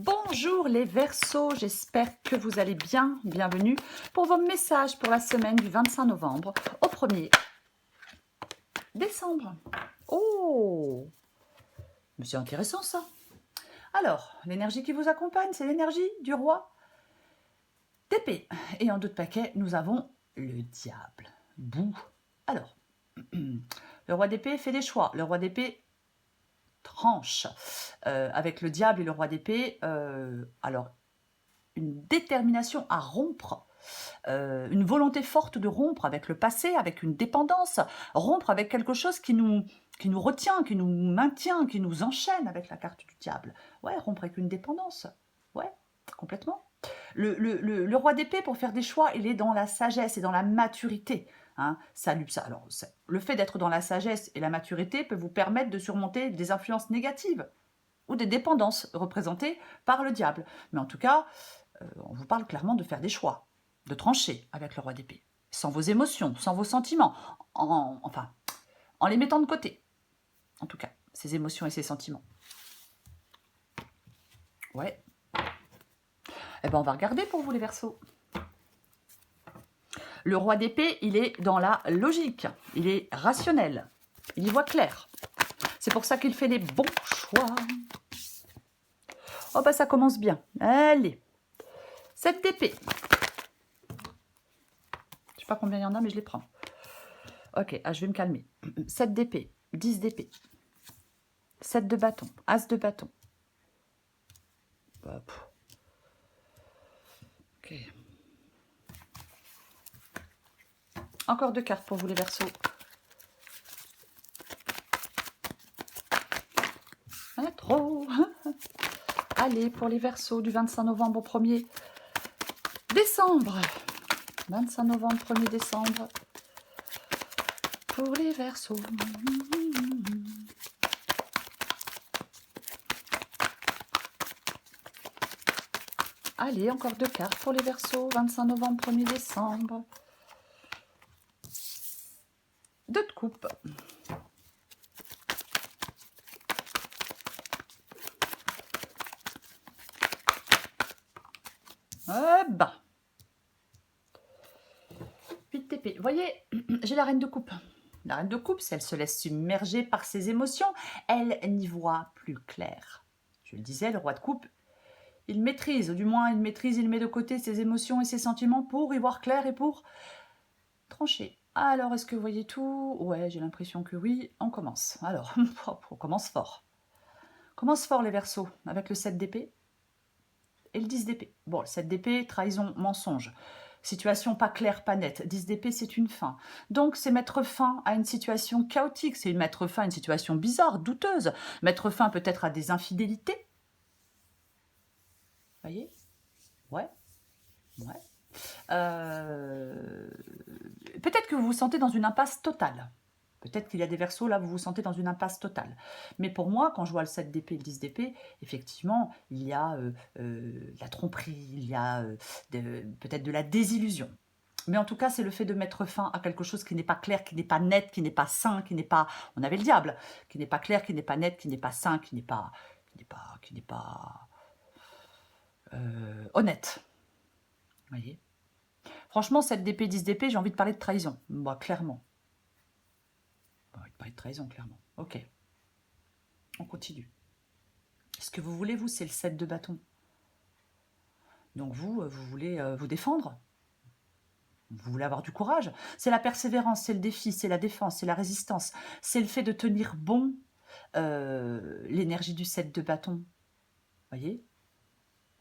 Bonjour les Verseaux, j'espère que vous allez bien. Bienvenue pour vos messages pour la semaine du 25 novembre au 1er décembre. Oh, mais c'est intéressant ça. Alors, l'énergie qui vous accompagne, c'est l'énergie du roi d'épée. Et en dos de paquet, nous avons le diable. Bouh. Alors, le roi d'épée fait des choix. Le roi d'épée tranche. Avec le diable et le roi d'épée, alors, une détermination à rompre, une volonté forte de rompre avec le passé, avec une dépendance, rompre avec quelque chose qui nous retient, qui nous maintient, qui nous enchaîne avec la carte du diable. Ouais, rompre avec une dépendance. Ouais, complètement. Le roi d'épée, pour faire des choix, il est dans la sagesse et dans la maturité. Hein, alors, le fait d'être dans la sagesse et la maturité peut vous permettre de surmonter des influences négatives ou des dépendances représentées par le diable. Mais en tout cas, on vous parle clairement de faire des choix, de trancher avec le roi d'épée, sans vos émotions, sans vos sentiments, en les mettant de côté, en tout cas, ces émotions et ces sentiments. Ouais. Eh bien, on va regarder pour vous les Verseaux. Le roi d'épée, il est dans la logique, il est rationnel, il y voit clair. C'est pour ça qu'il fait les bons choix. Oh bah ça commence bien. Allez. 7 d'épée. Je sais pas combien il y en a, mais je les prends. Ok, je vais me calmer. 7 d'épée, 10 d'épée, 7 de bâton, as de bâton. Hop. Ok. Encore 2 cartes pour vous les Verseaux. Trop. Allez, pour les Verseaux du 25 novembre au 1er décembre. 25 novembre, 1er décembre. Pour les Verseaux. Allez, encore 2 cartes pour les Verseaux. 25 novembre, 1er décembre. 2 de coupe. Bah. 8 d'épée. Vous voyez, j'ai la reine de coupe. La reine de coupe, si elle se laisse submerger par ses émotions, elle n'y voit plus clair. Je le disais, le roi de coupe, il maîtrise, ou du moins il maîtrise, il met de côté ses émotions et ses sentiments pour y voir clair et pour trancher. Alors, est-ce que vous voyez tout? Ouais, j'ai l'impression que oui. On commence. Alors, on commence fort. On commence fort les Verseaux, avec le 7 d'épée et le 10 d'épée. Bon, le 7 d'épée, trahison, mensonge. Situation pas claire, pas nette. 10 d'épée, c'est une fin. Donc, c'est mettre fin à une situation chaotique. C'est mettre fin à une situation bizarre, douteuse. Mettre fin peut-être à des infidélités. Vous voyez? Ouais. Ouais. Peut-être que vous vous sentez dans une impasse totale. Peut-être qu'il y a des Verseaux, là, vous vous sentez dans une impasse totale. Mais pour moi, quand je vois le 7 d'épée et le 10 d'épée, effectivement, il y a de la tromperie, il y a peut-être de la désillusion. Mais en tout cas, c'est le fait de mettre fin à quelque chose qui n'est pas clair, qui n'est pas net, qui n'est pas sain, qui n'est pas... On avait le diable, qui n'est pas clair, qui n'est pas net, qui n'est pas sain, qui n'est pas honnête. Vous voyez? Franchement, 7 d'épée, 10 d'épée, j'ai envie de parler de trahison. Bah, clairement. J'ai envie de parler de trahison, clairement. Ok. On continue. Ce que vous voulez, vous, c'est le 7 de bâton. Donc vous voulez vous défendre. Vous voulez avoir du courage. C'est la persévérance, c'est le défi, c'est la défense, c'est la résistance. C'est le fait de tenir bon l'énergie du 7 de bâton. Voyez?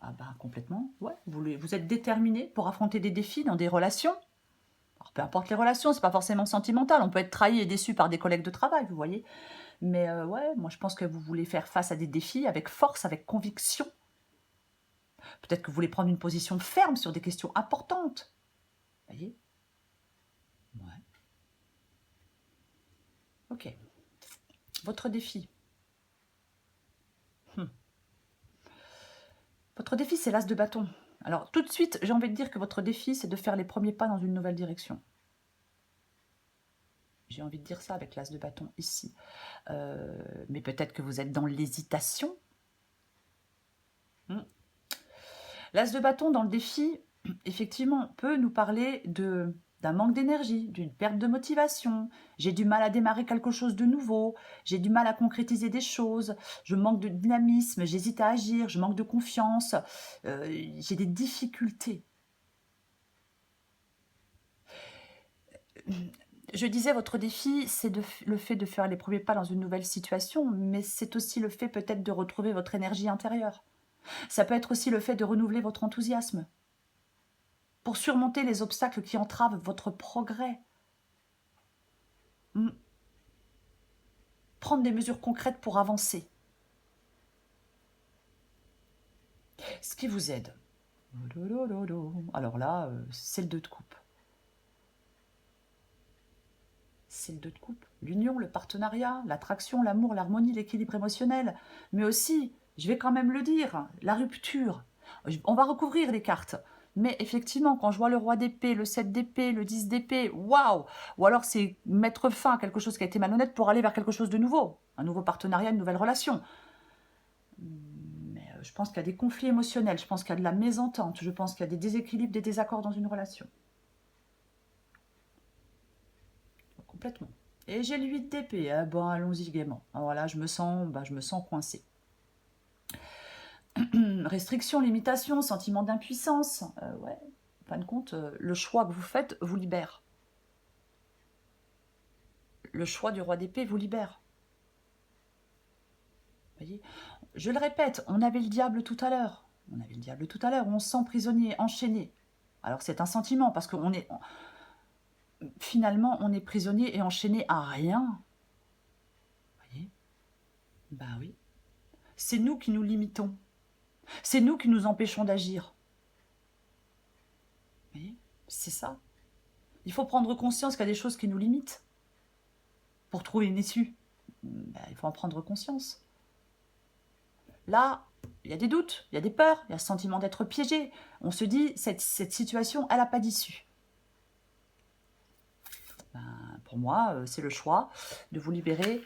Ah bah complètement. Ouais, vous êtes déterminé pour affronter des défis dans des relations. Alors, peu importe les relations, c'est pas forcément sentimental. On peut être trahi et déçu par des collègues de travail, vous voyez. Mais ouais, moi je pense que vous voulez faire face à des défis avec force, avec conviction. Peut-être que vous voulez prendre une position ferme sur des questions importantes. Vous voyez? Ouais. Ok. Votre défi. Votre défi, c'est l'as de bâton. Alors, tout de suite, j'ai envie de dire que votre défi, c'est de faire les premiers pas dans une nouvelle direction. J'ai envie de dire ça avec l'as de bâton ici. Mais peut-être que vous êtes dans l'hésitation. Mm. L'as de bâton dans le défi, effectivement, peut nous parler d'un manque d'énergie, d'une perte de motivation. J'ai du mal à démarrer quelque chose de nouveau, j'ai du mal à concrétiser des choses, je manque de dynamisme, j'hésite à agir, je manque de confiance, j'ai des difficultés. Je disais, votre défi, c'est le fait de faire les premiers pas dans une nouvelle situation, mais c'est aussi le fait peut-être de retrouver votre énergie intérieure. Ça peut être aussi le fait de renouveler votre enthousiasme pour surmonter les obstacles qui entravent votre progrès. Prendre des mesures concrètes pour avancer. Ce qui vous aide. Alors là, c'est le 2 de coupe. C'est le 2 de coupe. L'union, le partenariat, l'attraction, l'amour, l'harmonie, l'équilibre émotionnel. Mais aussi, je vais quand même le dire, la rupture. On va recouvrir les cartes. Mais effectivement, quand je vois le roi d'épée, le 7 d'épée, le 10 d'épée, waouh! Ou alors c'est mettre fin à quelque chose qui a été malhonnête pour aller vers quelque chose de nouveau. Un nouveau partenariat, une nouvelle relation. Mais je pense qu'il y a des conflits émotionnels, je pense qu'il y a de la mésentente, je pense qu'il y a des déséquilibres, des désaccords dans une relation. Complètement. Et j'ai le 8 d'épée, bon, allons-y gaiement. Alors là, je me sens coincée. Restriction, limitation, sentiment d'impuissance. Ouais, en fin de compte, le choix que vous faites vous libère. Le choix du roi d'épée vous libère. Vous voyez, je le répète, on avait le diable tout à l'heure. On se sent prisonnier, enchaîné. Alors c'est un sentiment, parce qu'on est... Finalement, on est prisonnier et enchaîné à rien. Vous voyez? Ben oui. C'est nous qui nous limitons. C'est nous qui nous empêchons d'agir. Vous voyez? C'est ça. Il faut prendre conscience qu'il y a des choses qui nous limitent. Pour trouver une issue, ben, il faut en prendre conscience. Là, il y a des doutes, il y a des peurs, il y a le sentiment d'être piégé. On se dit, cette situation, elle n'a pas d'issue. Ben, pour moi, c'est le choix de vous libérer.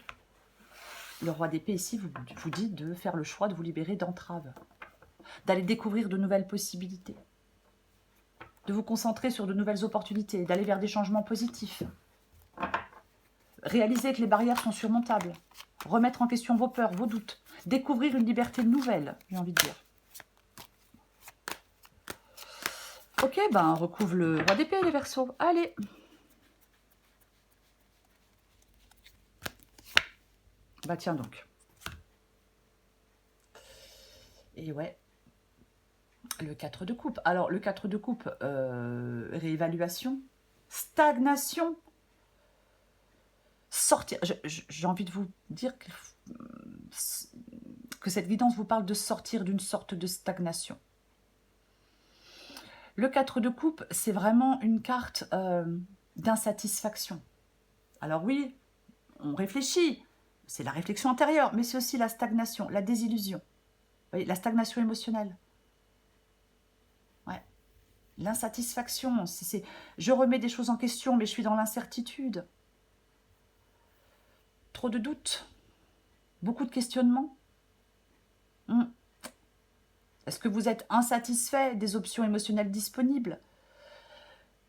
Le roi d'épée ici vous dit de faire le choix de vous libérer d'entraves, d'aller découvrir de nouvelles possibilités, de vous concentrer sur de nouvelles opportunités, d'aller vers des changements positifs. Réaliser que les barrières sont surmontables, remettre en question vos peurs, vos doutes, découvrir une liberté nouvelle, j'ai envie de dire. Ok, ben on recouvre le roi d'épée les Verseaux. Allez. Bah tiens donc. Et ouais. Le 4 de coupe. Alors, le 4 de coupe, réévaluation, stagnation, sortir. J'ai envie de vous dire que cette guidance vous parle de sortir d'une sorte de stagnation. Le 4 de coupe, c'est vraiment une carte d'insatisfaction. Alors oui, on réfléchit, c'est la réflexion intérieure, mais c'est aussi la stagnation, la désillusion. Vous voyez, la stagnation émotionnelle. Ouais. L'insatisfaction, je remets des choses en question, mais je suis dans l'incertitude. Trop de doutes, beaucoup de questionnements. Est-ce que vous êtes insatisfait des options émotionnelles disponibles?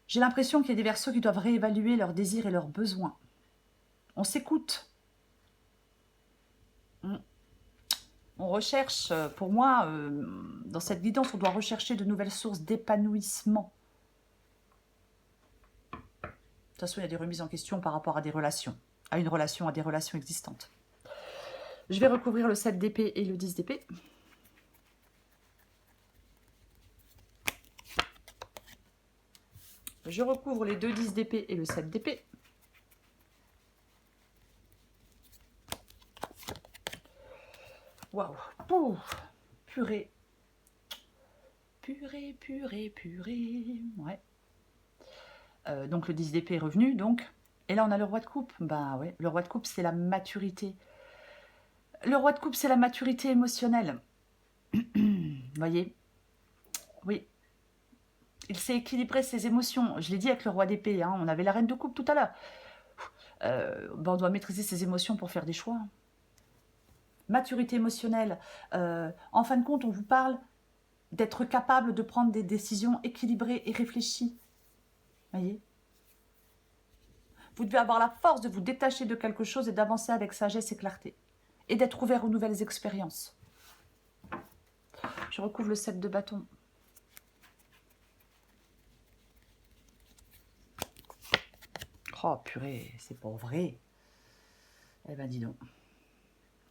J'ai l'impression qu'il y a des Verseaux qui doivent réévaluer leurs désirs et leurs besoins. On s'écoute. On recherche, pour moi, dans cette guidance, on doit rechercher de nouvelles sources d'épanouissement. De toute façon, il y a des remises en question par rapport à des relations, à une relation, à des relations existantes. Je vais recouvrir le 7 d'épée et le 10 d'épée. Je recouvre les deux 10 d'épée et le 7 d'épée. Waouh, purée. Purée. Ouais. Donc le 10 d'épée est revenu, donc. Et là, on a le roi de coupe. Bah ouais, le roi de coupe, c'est la maturité. Le roi de coupe, c'est la maturité émotionnelle. Vous voyez? Oui. Il sait équilibrer ses émotions. Je l'ai dit avec le roi d'épée, hein, on avait la reine de coupe tout à l'heure. On doit maîtriser ses émotions pour faire des choix. maturité émotionnelle. En fin de compte, on vous parle d'être capable de prendre des décisions équilibrées et réfléchies. Voyez ? Vous devez avoir la force de vous détacher de quelque chose et d'avancer avec sagesse et clarté. Et d'être ouvert aux nouvelles expériences. Je recouvre le 7 de bâton. Oh purée, c'est pas vrai. Eh ben dis donc.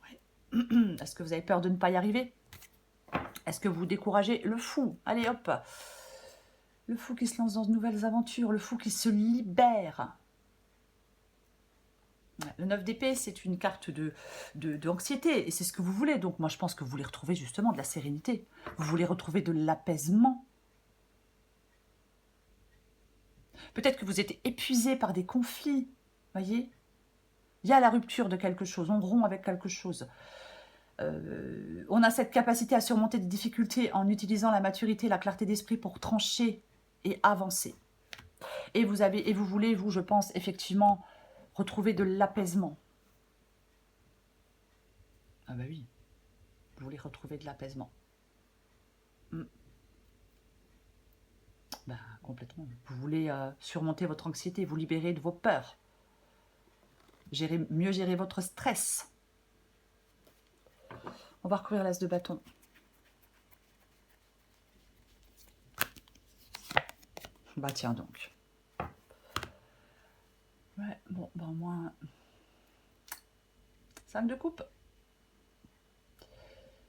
Ouais. Est-ce que vous avez peur de ne pas y arriver? Est-ce que vous vous découragez? Le fou, allez hop. Le fou qui se lance dans de nouvelles aventures, le fou qui se libère. Le 9 d'épée, c'est une carte d'anxiété, et c'est ce que vous voulez. Donc moi, je pense que vous voulez retrouver justement de la sérénité. Vous voulez retrouver de l'apaisement. Peut-être que vous êtes épuisé par des conflits, voyez. Il y a la rupture de quelque chose, on rompt avec quelque chose. On a cette capacité à surmonter des difficultés en utilisant la maturité, la clarté d'esprit pour trancher et avancer. Et vous voulez, vous, je pense, effectivement, retrouver de l'apaisement. Ah bah oui, vous voulez retrouver de l'apaisement. Bah, complètement. Vous voulez surmonter votre anxiété, vous libérer de vos peurs. Mieux gérer votre stress. On va recouvrir l'as de bâton. Bah tiens donc. Ouais, bon, bah au moins... 5 de coupe.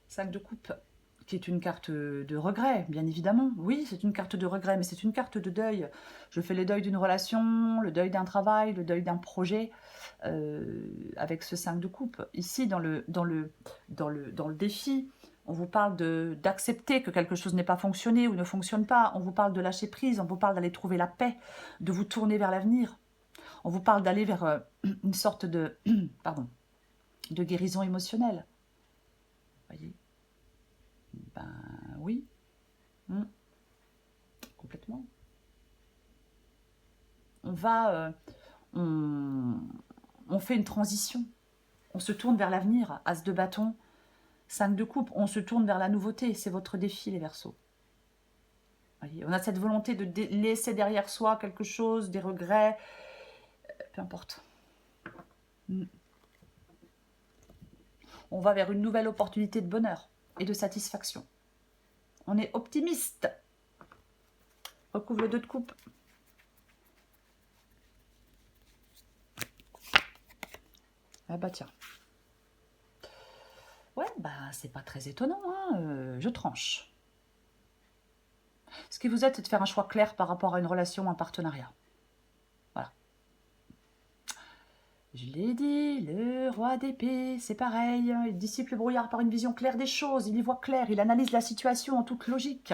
5 de coupe, qui est une carte de regret, bien évidemment. Oui, c'est une carte de regret, mais c'est une carte de deuil. Je fais le deuil d'une relation, le deuil d'un travail, le deuil d'un projet, avec ce 5 de coupe. Ici, dans le défi, on vous parle d'accepter que quelque chose n'ait pas fonctionné ou ne fonctionne pas. On vous parle de lâcher prise, on vous parle d'aller trouver la paix, de vous tourner vers l'avenir. On vous parle d'aller vers une sorte de, pardon, de guérison émotionnelle. Voyez ? Ben oui, complètement. On fait une transition. On se tourne vers l'avenir. As de bâton, 5 de coupe. On se tourne vers la nouveauté. C'est votre défi, les Verseaux. Voyez, on a cette volonté de laisser derrière soi quelque chose, des regrets, peu importe. On va vers une nouvelle opportunité de bonheur et de satisfaction. On est optimiste. Recouvre le 2 de coupe. Ah bah tiens. Ouais, bah c'est pas très étonnant, hein, je tranche. Ce qui vous aide, c'est de faire un choix clair par rapport à une relation ou un partenariat. Voilà. Je l'ai dit, le roi d'épée, c'est pareil. Il dissipe le brouillard par une vision claire des choses. Il y voit clair, il analyse la situation en toute logique.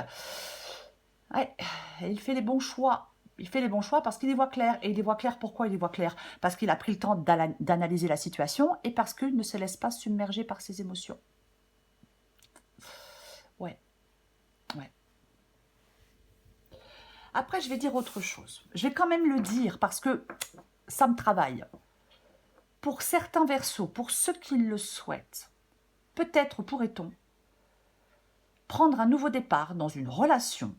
Ouais, il fait les bons choix. Il fait les bons choix parce qu'il y voit clair. Et il y voit clair, pourquoi il y voit clair? Parce qu'il a pris le temps d'analyser la situation et parce qu'il ne se laisse pas submerger par ses émotions. Ouais. Ouais. Après, je vais dire autre chose. Je vais quand même le dire parce que ça me travaille. Pour certains Verseaux, pour ceux qui le souhaitent, peut-être pourrait-on prendre un nouveau départ dans une relation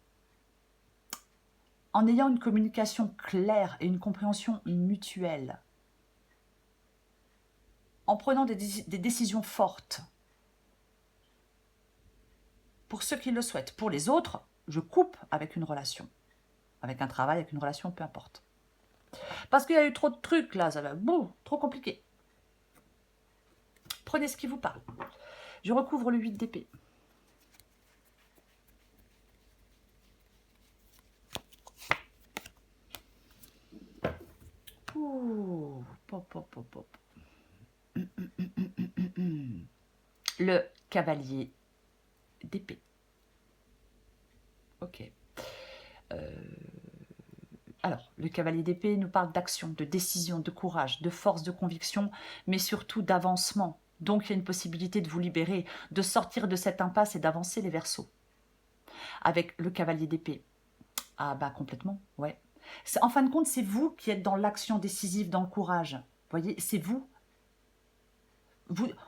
en ayant une communication claire et une compréhension mutuelle, en prenant des décisions fortes. Pour ceux qui le souhaitent. Pour les autres, je coupe avec une relation, avec un travail, avec une relation, peu importe. Parce qu'il y a eu trop de trucs là, ça va, trop compliqué. Prenez ce qui vous parle. Je recouvre le 8 d'épée. Ouh, pop, pop, pop, pop. Le cavalier d'épée. Ok. Alors, le cavalier d'épée nous parle d'action, de décision, de courage, de force, de conviction, mais surtout d'avancement. Donc, il y a une possibilité de vous libérer, de sortir de cette impasse et d'avancer les Verseaux. Avec le cavalier d'épée. Ah bah complètement, ouais. En fin de compte, c'est vous qui êtes dans l'action décisive, dans le courage. Vous voyez, c'est vous.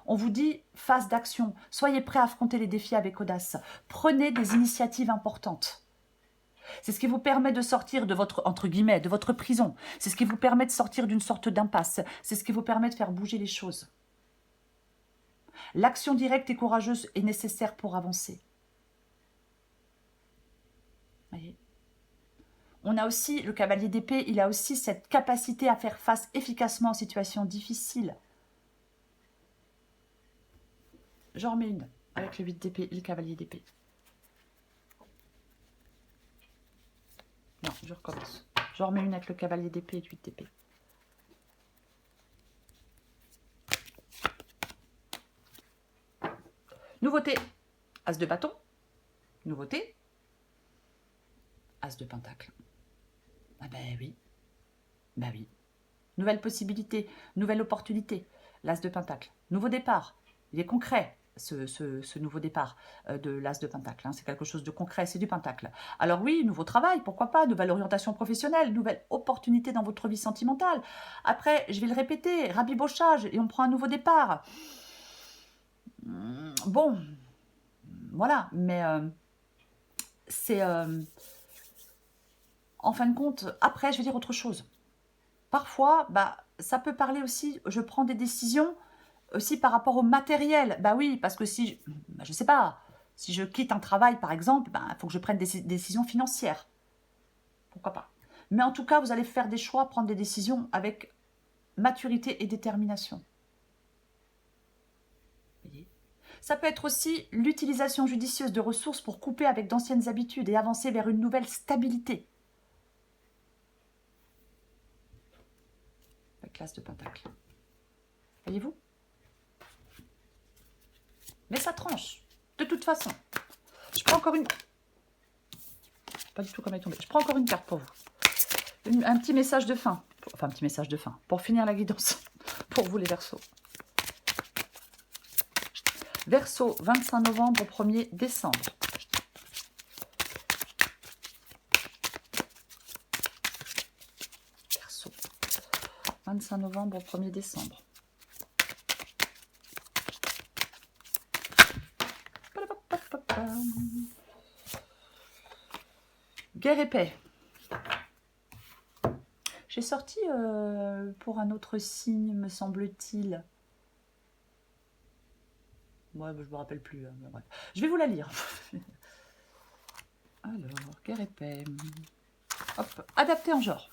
On vous dit phase d'action. Soyez prêts à affronter les défis avec audace. Prenez des initiatives importantes. C'est ce qui vous permet de sortir de votre, entre guillemets, de votre prison. C'est ce qui vous permet de sortir d'une sorte d'impasse. C'est ce qui vous permet de faire bouger les choses. L'action directe et courageuse est nécessaire pour avancer. Voyez. On a aussi, le cavalier d'épée, il a aussi cette capacité à faire face efficacement aux situations difficiles. J'en remets une avec le 8 d'épée et le cavalier d'épée. Non, je recommence. J'en remets une avec le cavalier d'épée et le 8 d'épée. Nouveauté, as de bâton. Nouveauté, as de pentacle. Ah ben oui, ben oui. Nouvelle possibilité, nouvelle opportunité, l'as de pentacle. Nouveau départ, il est concret ce nouveau départ de l'as de pentacle. Hein. C'est quelque chose de concret, c'est du pentacle. Alors oui, nouveau travail, pourquoi pas, nouvelle orientation professionnelle, nouvelle opportunité dans votre vie sentimentale. Après, je vais le répéter, rabibochage et on prend un nouveau départ. Bon, voilà, mais c'est... en fin de compte, après, je vais dire autre chose. Parfois, ça peut parler aussi, je prends des décisions aussi par rapport au matériel. Bah oui, parce que si, je sais pas, si je quitte un travail, par exemple, il faut que je prenne des décisions financières. Pourquoi pas. Mais en tout cas, vous allez faire des choix, prendre des décisions avec maturité et détermination. Ça peut être aussi l'utilisation judicieuse de ressources pour couper avec d'anciennes habitudes et avancer vers une nouvelle stabilité. La classe de pentacle. Voyez-vous? Mais ça tranche. De toute façon. Je prends encore une... Pas du tout comme elle est tombée. Je prends encore une carte pour vous. Un petit message de fin. Enfin, un petit message de fin. Pour finir la guidance. Pour vous les Verseaux. Verseau, 25 novembre au 1er décembre. Verseau, 25 novembre au 1er décembre. Guerre et paix. J'ai sorti pour un autre signe, me semble-t-il. Ouais, je ne me rappelle plus. Bref. Je vais vous la lire. Alors, guerre et paix. Hop, adapté en genre.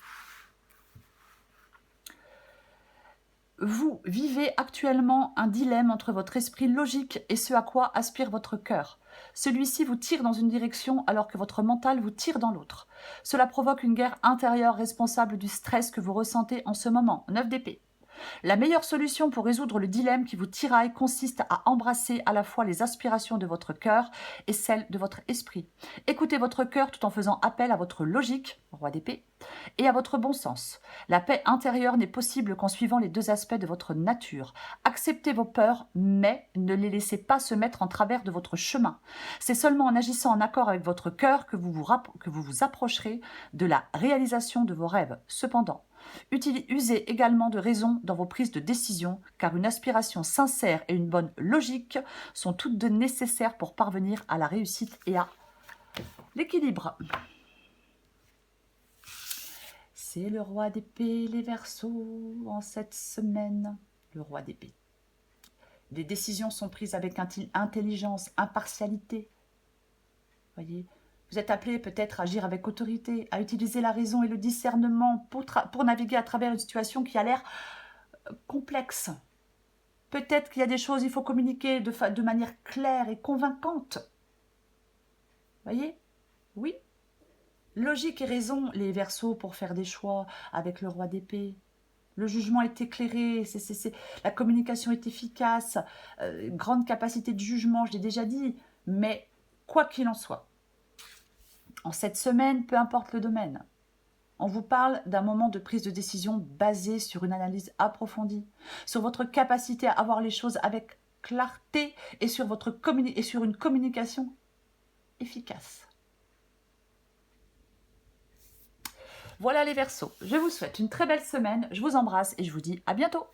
Vous vivez actuellement un dilemme entre votre esprit logique et ce à quoi aspire votre cœur. Celui-ci vous tire dans une direction alors que votre mental vous tire dans l'autre. Cela provoque une guerre intérieure responsable du stress que vous ressentez en ce moment. 9 d'épée. La meilleure solution pour résoudre le dilemme qui vous tiraille consiste à embrasser à la fois les aspirations de votre cœur et celles de votre esprit. Écoutez votre cœur tout en faisant appel à votre logique, roi d'épée, et à votre bon sens. La paix intérieure n'est possible qu'en suivant les deux aspects de votre nature. Acceptez vos peurs, mais ne les laissez pas se mettre en travers de votre chemin. C'est seulement en agissant en accord avec votre cœur que vous vous approcherez de la réalisation de vos rêves. Cependant, usez également de raison dans vos prises de décision, car une aspiration sincère et une bonne logique sont toutes deux nécessaires pour parvenir à la réussite et à l'équilibre. C'est le roi d'épée, les Verseaux, en cette semaine, le roi d'épée. Les décisions sont prises avec intelligence, impartialité. Voyez, vous êtes appelé peut-être à agir avec autorité, à utiliser la raison et le discernement pour naviguer à travers une situation qui a l'air complexe. Peut-être qu'il y a des choses, il faut communiquer de manière claire et convaincante. Voyez? Oui. Logique et raison, les Verseaux, pour faire des choix avec le roi d'épée. Le jugement est éclairé, la communication est efficace, grande capacité de jugement, je l'ai déjà dit. Mais quoi qu'il en soit, en cette semaine, peu importe le domaine, on vous parle d'un moment de prise de décision basé sur une analyse approfondie, sur votre capacité à avoir les choses avec clarté et sur une communication efficace. Voilà les Verseaux, je vous souhaite une très belle semaine, je vous embrasse et je vous dis à bientôt.